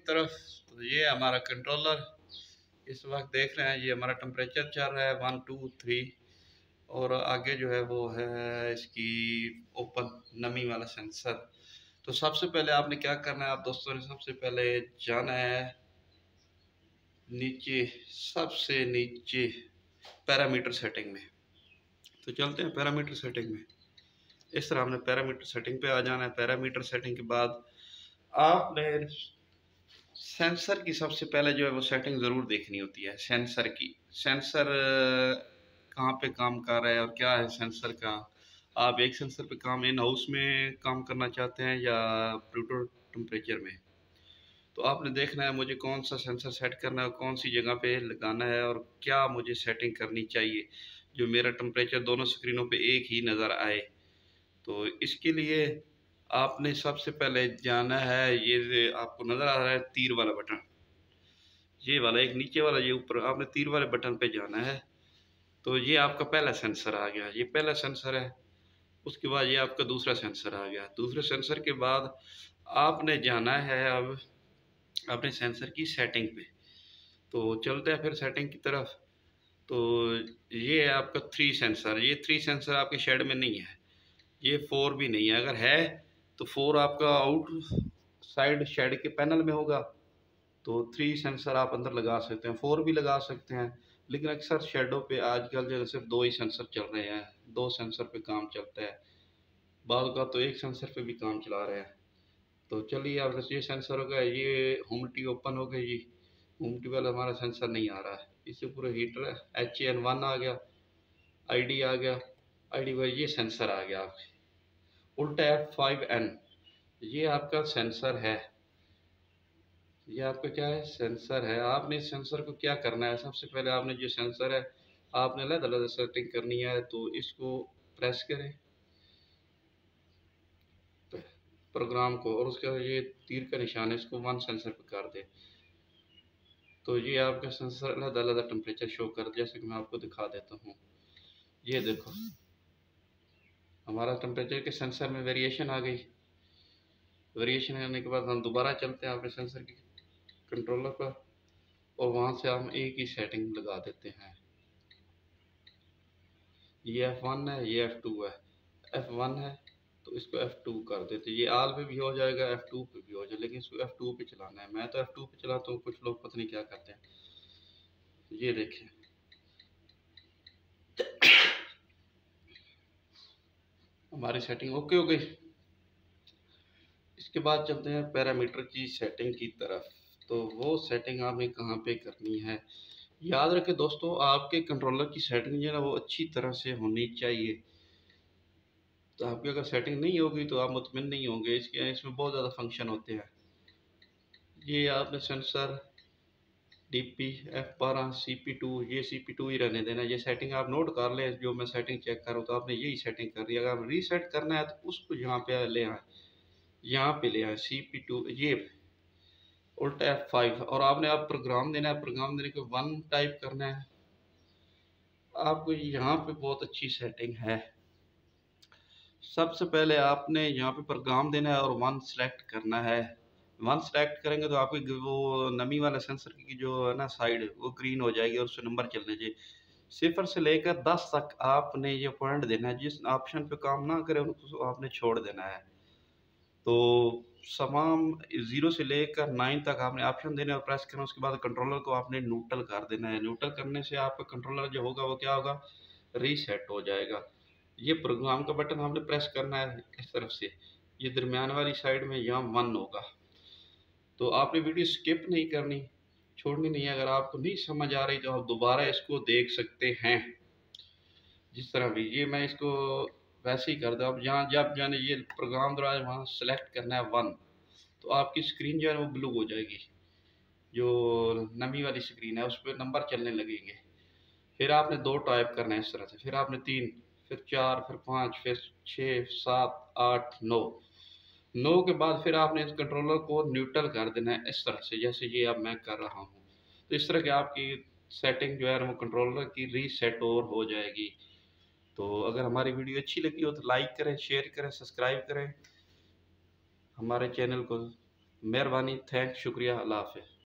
तरफ। तो ये हमारा कंट्रोलर इस वक्त देख रहे हैं, ये हमारा टेम्परेचर चल रहा है 1 2 3 और आगे जो है वो है इसकी ओपन नमी वाला सेंसर। तो सबसे पहले आपने क्या करना है, आप दोस्तों ने सबसे पहले जाना है नीचे, सबसे नीचे पैरामीटर सेटिंग में। तो चलते हैं पैरामीटर सेटिंग में। इस तरह हमने पैरामीटर सेटिंग पे आ जाना है। पैरामीटर सेटिंग के बाद आपने सेंसर की सबसे पहले जो है वो सेटिंग ज़रूर देखनी होती है। सेंसर की, सेंसर कहाँ पे काम कर रहा है और क्या है सेंसर का। आप एक सेंसर पे काम इन हाउस में काम करना चाहते हैं या प्लूटो टेम्परेचर में, तो आपने देखना है मुझे कौन सा सेंसर सेट करना है, कौन सी जगह पे लगाना है और क्या मुझे सेटिंग करनी चाहिए जो मेरा टेम्परेचर दोनों स्क्रीनों पे एक ही नज़र आए। तो इसके लिए आपने सबसे पहले जाना है, ये आपको नज़र आ रहा है तीर वाला बटन, ये वाला एक नीचे वाला, ये ऊपर, आपने तीर वाले बटन पे जाना है। तो ये आपका पहला सेंसर आ गया, ये पहला सेंसर है। उसके बाद ये आपका दूसरा सेंसर आ गया। दूसरे सेंसर के बाद आपने जाना है अब अपने सेंसर की सेटिंग पे। तो चलते हैं फिर सेटिंग की तरफ। तो ये है आपका 3 सेंसर, ये 3 सेंसर आपके शेड में नहीं है, ये 4 भी नहीं है। अगर है तो 4 आपका आउट साइड शेड के पैनल में होगा। तो 3 सेंसर आप अंदर लगा सकते हैं, 4 भी लगा सकते हैं, लेकिन अक्सर शेडों पे आजकल जो सिर्फ 2 ही सेंसर चल रहे हैं, 2 सेंसर पे काम चलता है। बाद का तो एक सेंसर पे भी काम चला रहे हैं। तो चलिए अब ये सेंसर हो गया, ये ह्यूमिडिटी ओपन हो गई, ये ह्यूमिडिटी वाला हमारा सेंसर नहीं आ रहा है, इससे पूरा हीटर HAN1 आ गया, ID आ गया, ID पर ये सेंसर आ गया आपके उल्टा F5N, ये आपका सेंसर है। ये आपका क्या है, सेंसर है। आपने इस सेंसर को क्या करना है, सबसे पहले आपने जो सेंसर है आपने अलग अलग सेटिंग करनी है। तो इसको प्रेस करें प्रोग्राम को और उसके बाद ये तीर का निशान है, इसको 1 सेंसर पे कर दे। तो ये आपका सेंसर अलग अलग टेम्परेचर शो कर, जैसे कि मैं आपको दिखा देता हूँ। ये देखो हमारा टेम्परेचर के सेंसर में वेरिएशन आ गई। वेरिएशन आने के बाद हम दोबारा चलते हैं अपने सेंसर की कंट्रोलर पर और वहाँ से हम एक ही सेटिंग लगा देते हैं। ये F1 है, ये F2 है। F1 है तो इसको F2 कर देते, ये आल पे भी हो जाएगा, F2 पे भी हो जाएगा, लेकिन इसको F2 पे चलाना है। मैं तो F2 पे चलाता हूँ, कुछ लोग पता नहीं क्या करते हैं। ये देखें हमारी सेटिंग ओके हो गई। इसके बाद चलते हैं पैरामीटर की सेटिंग की तरफ। तो वो सेटिंग आपने कहाँ पे करनी है, याद रखें दोस्तों, आपके कंट्रोलर की सेटिंग जो है ना वो अच्छी तरह से होनी चाहिए। तो आपकी अगर सेटिंग नहीं होगी तो आप मुतमिन नहीं होंगे। इसके इसमें बहुत ज़्यादा फंक्शन होते हैं। ये आपने सेंसर DP F12 CP2, ये CP2 ही रहने देना। ये सेटिंग आप नोट कर लें, जो मैं सेटिंग चेक कर रहा हूँ तो आपने यही सेटिंग कर रही है। अगर आप रीसेट करना है तो उसको यहाँ पे ले आए, यहाँ पे ले आए CP2, ये उल्टा F5 और आपने आप प्रोग्राम देना है। प्रोग्राम देने को 1 टाइप करना है आपको। यहाँ पे बहुत अच्छी सेटिंग है। सबसे पहले आपने यहाँ पे प्रोग्राम देना है और 1 सेलेक्ट करना है। 1 सेलेक्ट करेंगे तो आपकी वो नमी वाला सेंसर की जो है ना साइड वो ग्रीन हो जाएगी और उस पर नंबर चलने चाहिए। 0 से लेकर 10 तक आपने ये पॉइंट देना है, जिस ऑप्शन पे काम ना करे उसको आपने छोड़ देना है। तो तमाम 0 से लेकर 9 तक आपने ऑप्शन देने और प्रेस करना। उसके बाद कंट्रोलर को आपने न्यूट्रल कर देना है। न्यूट्रल करने से आपका कंट्रोलर जो होगा वो क्या होगा, रीसेट हो जाएगा। ये प्रोग्राम का बटन आपने प्रेस करना है इस तरफ से, ये दरमियान वाली साइड में यहाँ 1 होगा। तो आपने वीडियो स्किप नहीं करनी, छोड़नी नहीं है। अगर आपको नहीं समझ आ रही तो आप दोबारा इसको देख सकते हैं। जिस तरह भी ये मैं इसको वैसे ही कर दूँ। अब यहाँ जब जाने ये प्रोग्राम द्वारा वहाँ सेलेक्ट करना है 1, तो आपकी स्क्रीन जो है वो ब्लू हो जाएगी, जो नमी वाली स्क्रीन है उस पर नंबर चलने लगेंगे। फिर आपने 2 टाइप करना है इस तरह से, फिर आपने 3, फिर 4, फिर 5, फिर 6, 7, 8, 9। 9 के बाद फिर आपने इस कंट्रोलर को न्यूट्रल कर देना है इस तरह से, जैसे ये अब मैं कर रहा हूँ। तो इस तरह की आपकी सेटिंग जो है वो कंट्रोलर की रीसेट और हो जाएगी। तो अगर हमारी वीडियो अच्छी लगी हो तो लाइक करें, शेयर करें, सब्सक्राइब करें हमारे चैनल को। मेहरबानी, थैंक, शुक्रिया, अल्लाह हाफ़िज़।